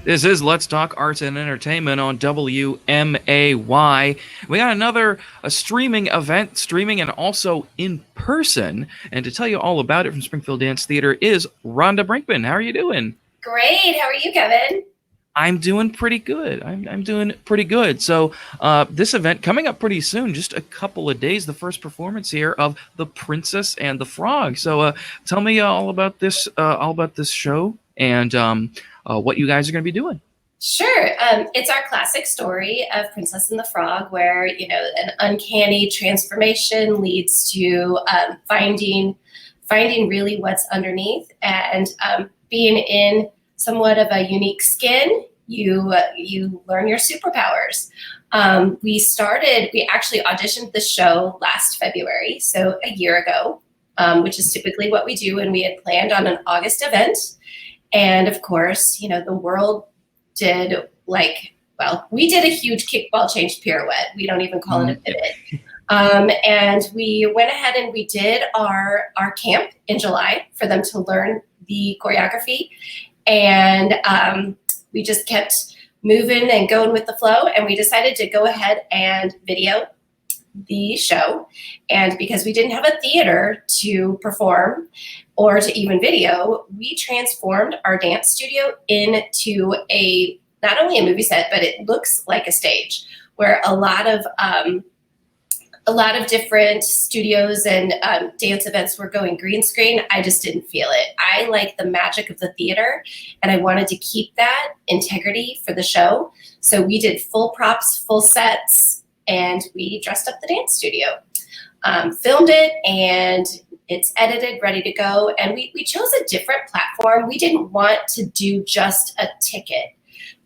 This is Let's Talk Arts and Entertainment on WMAY. We got another streaming event, streaming and also in person. And to tell you all about it from Springfield Dance Theatre is Ronda Brinkman. How are you doing? Great. How are you, Kevin? I'm doing pretty good. I'm doing pretty good. So this event coming up pretty soon, just a couple of days, the first performance here of The Princess and the Frog. So tell me all about this show and what you guys are going to be doing. Sure. It's our classic story of Princess and the Frog, where an uncanny transformation leads to finding really what's underneath, and being in somewhat of a unique skin, you learn your superpowers. We actually auditioned the show last February, so a year ago, which is typically what we do, and we had planned on an August event. And of course, the world did we did a huge kickball change pirouette. We don't even call it a pivot. And we went ahead and we did our camp in July for them to learn the choreography. And we just kept moving and going with the flow. And we decided to go ahead and video the show. And because we didn't have a theater to perform or to even video, we transformed our dance studio into not only a movie set, but it looks like a stage, where a lot of different studios and dance events were going green screen. I just didn't feel it. I like the magic of the theater, and I wanted to keep that integrity for the show. So we did full props, full sets, and we dressed up the dance studio, filmed it, and it's edited, ready to go. And we chose a different platform. We didn't want to do just a ticket.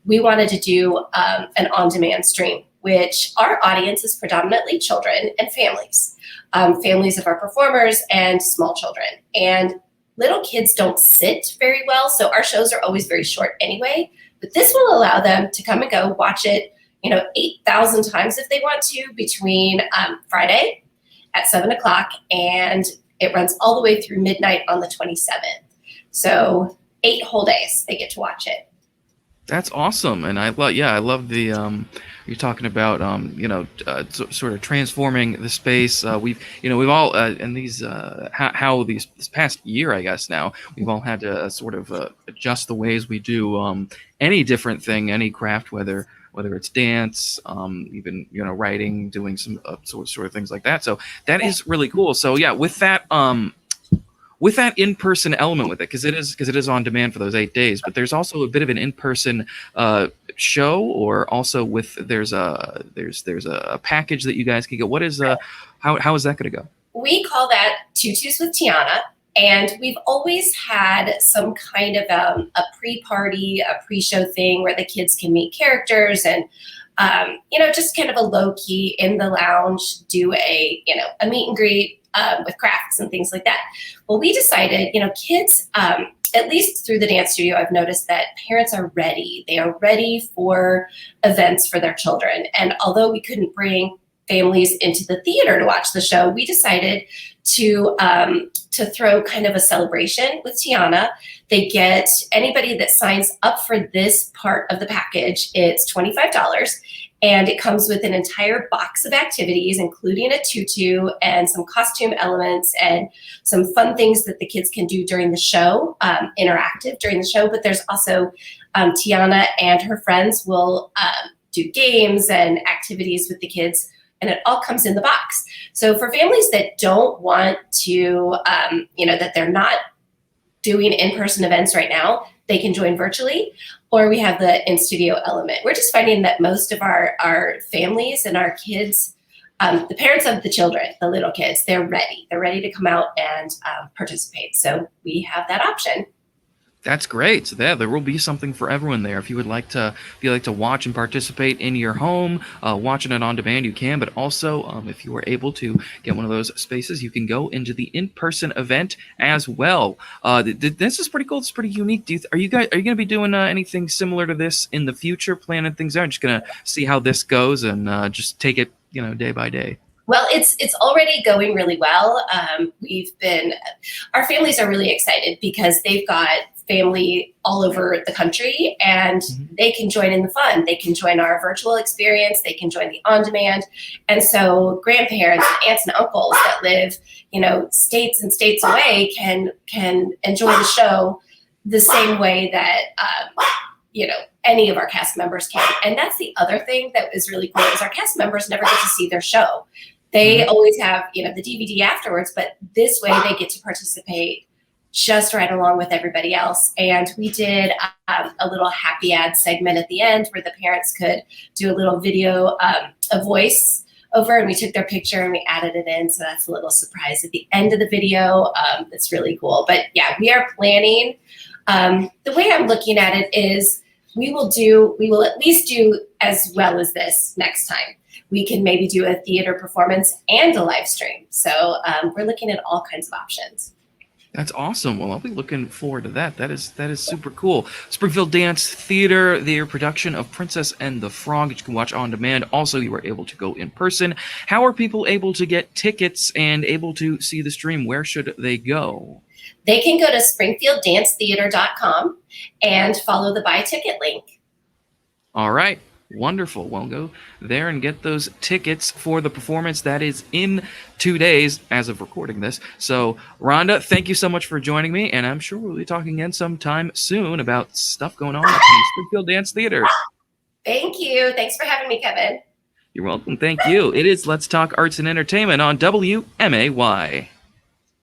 We wanted to do an on-demand stream, which our audience is predominantly children and families, families of our performers and small children. And little kids don't sit very well, so our shows are always very short anyway. But this will allow them to come and go, watch it 8,000 times if they want to, between Friday at 7 o'clock, and it runs all the way through midnight on the 27th. So 8 whole days they get to watch it. That's awesome. And I love the you're talking about sort of transforming the space. We've all in these this past year, I guess now, we've all had to sort of adjust the ways we do any different thing, any craft, whether it's dance, even writing, doing some sort of things like that. So that is really cool. So yeah, with that in-person element with it, because it is on demand for those 8 days, but there's also a bit of an in-person show, or also there's a package that you guys can get. What is how is that going to go? We call that Tutus with Tiana. And we've always had some kind of a pre-party, a pre-show thing where the kids can meet characters and, just kind of a low-key in the lounge, do a meet and greet with crafts and things like that. Well, we decided, kids, at least through the dance studio, I've noticed that parents are ready. They are ready for events for their children. And although we couldn't bring families into the theater to watch the show, we decided to throw kind of a celebration with Tiana. They get, anybody that signs up for this part of the package, it's $25, and it comes with an entire box of activities, including a tutu and some costume elements and some fun things that the kids can do during the show, interactive during the show. But there's also Tiana and her friends will do games and activities with the kids, and it all comes in the box. So for families that don't want to, that they're not doing in-person events right now, they can join virtually, or we have the in-studio element. We're just finding that most of our families and our kids, the parents of the children, the little kids, they're ready. They're ready to come out and participate. So we have that option. That's great. So there will be something for everyone there. If you would like to watch and participate in your home, watching it on demand, you can. But also, if you are able to get one of those spaces, you can go into the in-person event as well. This is pretty cool. It's pretty unique. Are you going to be doing anything similar to this in the future? Planning things out? Just going to see how this goes and just take it, day by day. Well, it's already going really well. Our families are really excited because they've got family all over the country, and Mhm. they can join in the fun. They can join our virtual experience. They can join the on demand, and so grandparents, and aunts, and uncles that live, states and states away can enjoy the show the same way that any of our cast members can. And that's the other thing that is really cool is our cast members never get to see their show. They Mhm. always have, the DVD afterwards, but this way they get to participate just right along with everybody else. And we did a little happy ad segment at the end where the parents could do a little video, a voice over, and we took their picture and we added it in. So that's a little surprise at the end of the video. That's really cool. But yeah, we are planning. The way I'm looking at it is we will at least do as well as this next time. We can maybe do a theater performance and a live stream. So we're looking at all kinds of options. That's awesome. Well, I'll be looking forward to that. That is super cool. Springfield Dance Theatre, their production of Princess and the Frog, which you can watch on demand. Also, you were able to go in person. How are people able to get tickets and able to see the stream? Where should they go? They can go to springfielddancetheater.com and follow the buy ticket link. All right. Wonderful. Well, go there and get those tickets for the performance that is in 2 days as of recording this. So, Rhonda, thank you so much for joining me, and I'm sure we'll be talking again sometime soon about stuff going on at the Springfield Dance Theatre. Thank you. Thanks for having me, Kevin. You're welcome. Thank you. It is Let's Talk Arts and Entertainment on WMAY.